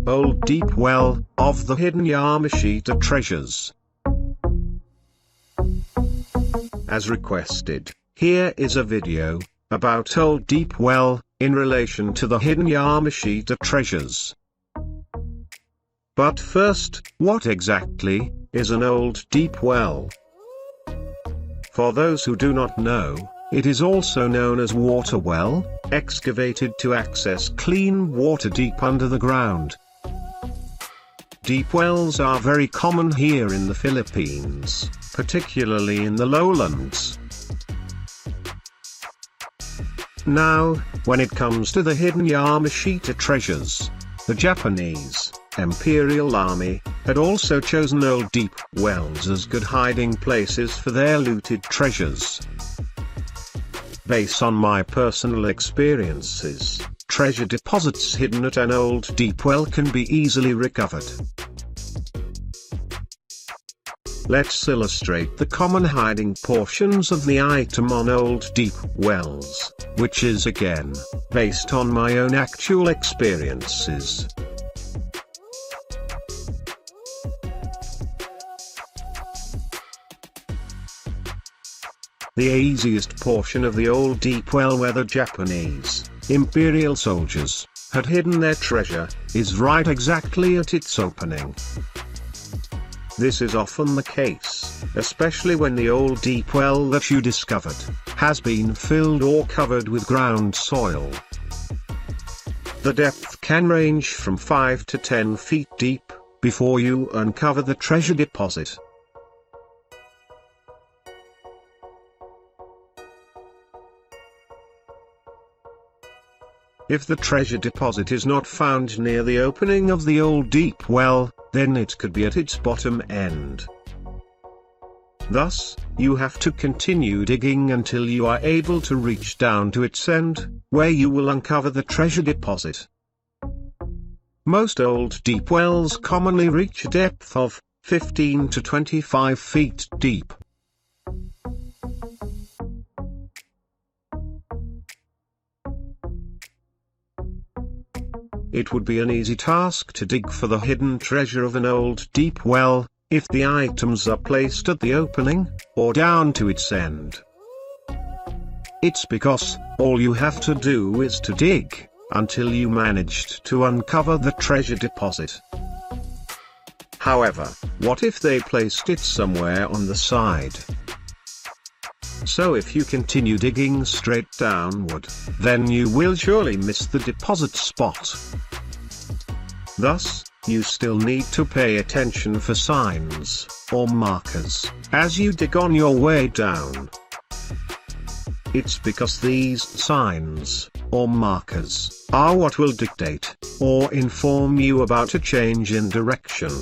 old deep well, of the hidden Yamashita treasures. As requested, here is a video about Old Deep Well in relation to the hidden Yamashita treasures. But first, what exactly is an old deep well? For those who do not know, it is also known as water well, excavated to access clean water deep under the ground. Deep wells are very common here in the Philippines, particularly in the lowlands. Now, when it comes to the hidden Yamashita treasures, the Japanese Imperial Army had also chosen old deep wells as good hiding places for their looted treasures. Based on my personal experiences, treasure deposits hidden at an old deep well can be easily recovered. Let's illustrate the common hiding portions of the item on old deep wells, which is again based on my own actual experiences. The easiest portion of the old deep well where the Japanese Imperial soldiers had hidden their treasure is right exactly at its opening. This is often the case, especially when the old deep well that you discovered has been filled or covered with ground soil. The depth can range from 5 to 10 feet deep before you uncover the treasure deposit. If the treasure deposit is not found near the opening of the old deep well, then it could be at its bottom end. Thus, you have to continue digging until you are able to reach down to its end, where you will uncover the treasure deposit. Most old deep wells commonly reach a depth of 15 to 25 feet deep. It would be an easy task to dig for the hidden treasure of an old deep well, if the items are placed at the opening, or down to its end. It's because all you have to do is to dig until you managed to uncover the treasure deposit. However, what if they placed it somewhere on the side? So if you continue digging straight downward, then you will surely miss the deposit spot. Thus, you still need to pay attention for signs, or markers, as you dig on your way down. It's because these signs, or markers, are what will dictate, or inform you about a change in direction.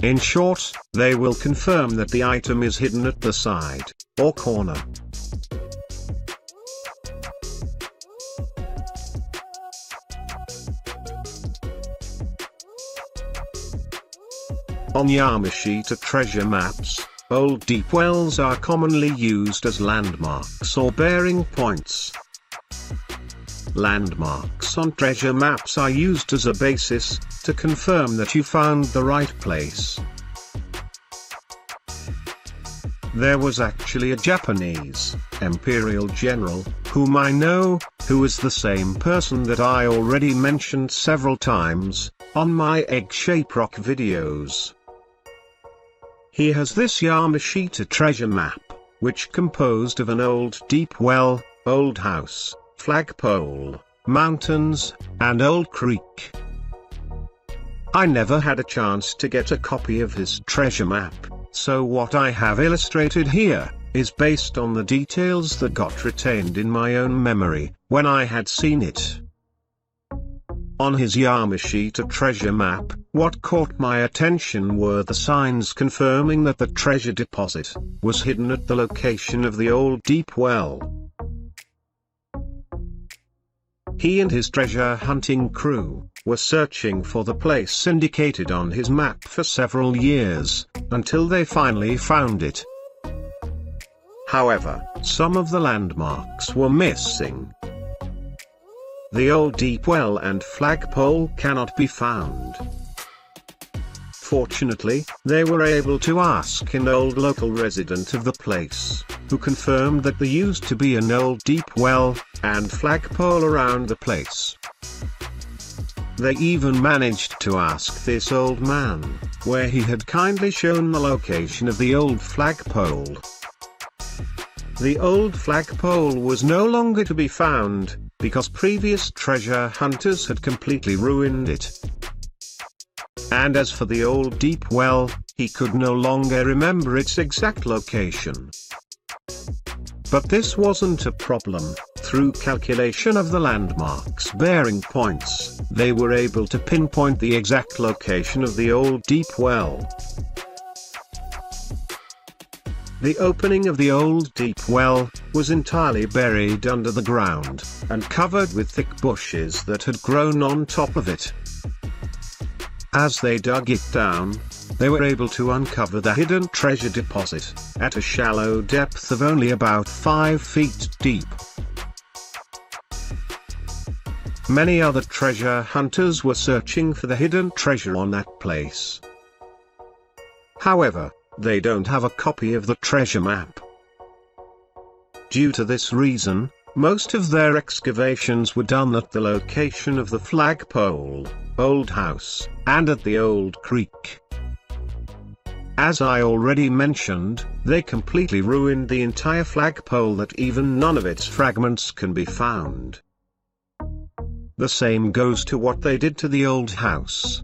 In short, they will confirm that the item is hidden at the side, or corner. On Yamashita treasure maps, old deep wells are commonly used as landmarks or bearing points. Landmarks on treasure maps are used as a basis to confirm that you found the right place. There was actually a Japanese Imperial general, whom I know, who is the same person that I already mentioned several times on my egg-shaped rock videos. He has this Yamashita treasure map, which composed of an old deep well, old house, flagpole, mountains, and old creek. I never had a chance to get a copy of his treasure map, so what I have illustrated here is based on the details that got retained in my own memory when I had seen it. On his Yamashita treasure map, what caught my attention were the signs confirming that the treasure deposit was hidden at the location of the old deep well. He and his treasure hunting crew were searching for the place indicated on his map for several years, until they finally found it. However, some of the landmarks were missing. the old deep well and flagpole cannot be found. Fortunately, they were able to ask an old local resident of the place, who confirmed that there used to be an old deep well and flagpole around the place. They even managed to ask this old man where he had kindly shown the location of the old flagpole. The old flagpole was no longer to be found, because previous treasure hunters had completely ruined it. And as for the old deep well, he could no longer remember its exact location. But this wasn't a problem. Through calculation of the landmarks bearing points, they were able to pinpoint the exact location of the old deep well. The opening of the old deep well was entirely buried under the ground, and covered with thick bushes that had grown on top of it. As they dug it down, they were able to uncover the hidden treasure deposit, at a shallow depth of only about 5 feet deep. Many other treasure hunters were searching for the hidden treasure on that place. However, they don't have a copy of the treasure map. Due to this reason, most of their excavations were done at the location of the flagpole, old house, and at the old creek. As I already mentioned, they completely ruined the entire flagpole that even none of its fragments can be found. The same goes to what they did to the old house.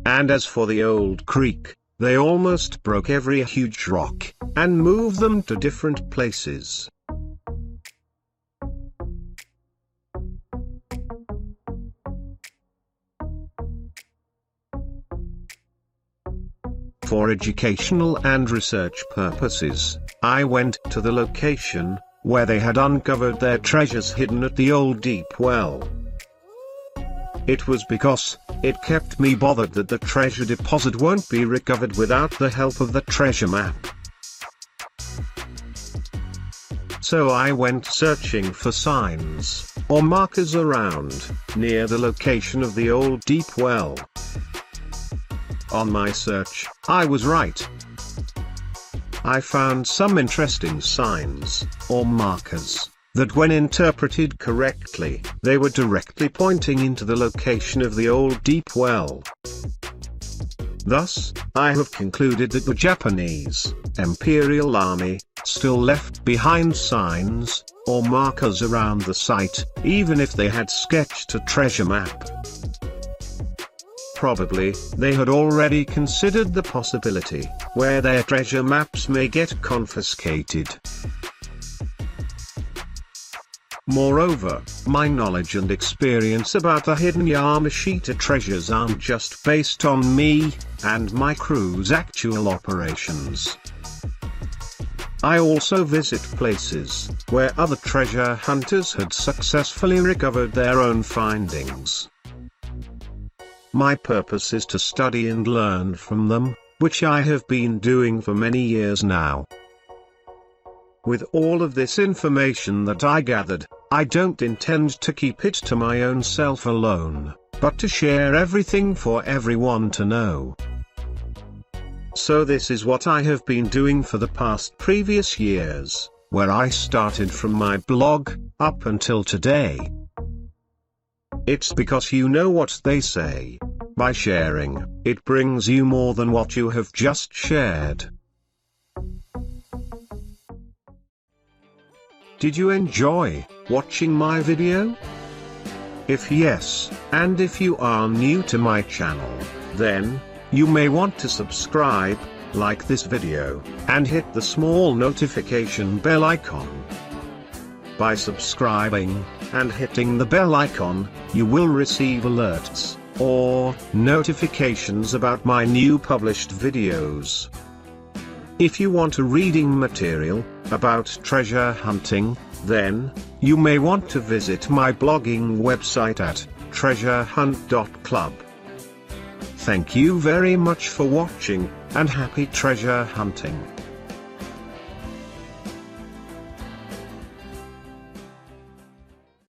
And as for the old creek, they almost broke every huge rock, and moved them to different places. For educational and research purposes, I went to the location where they had uncovered their treasures hidden at the old deep well. It was because it kept me bothered that the treasure deposit won't be recovered without the help of the treasure map. So I went searching for signs or markers around near the location of the old deep well. On my search, I was right. I found some interesting signs or markers that, when interpreted correctly, they were directly pointing into the location of the old deep well. Thus, I have concluded that the Japanese Imperial Army still left behind signs or markers around the site, even if they had sketched a treasure map. Probably, they had already considered the possibility where their treasure maps may get confiscated. Moreover, my knowledge and experience about the hidden Yamashita treasures aren't just based on me and my crew's actual operations. I also visit places where other treasure hunters had successfully recovered their own findings. My purpose is to study and learn from them, which I have been doing for many years now. With all of this information that I gathered, I don't intend to keep it to my own self alone, but to share everything for everyone to know. So this is what I have been doing for the past previous years, where I started from my blog, up until today. It's because you know what they say. By sharing, it brings you more than what you have just shared. Did you enjoy watching my video? If yes, and if you are new to my channel, then you may want to subscribe, like this video, and hit the small notification bell icon. By subscribing and hitting the bell icon, you will receive alerts or notifications about my new published videos. If you want a reading material about treasure hunting, then you may want to visit my blogging website at treasurehunt.club. Thank you very much for watching, and happy treasure hunting.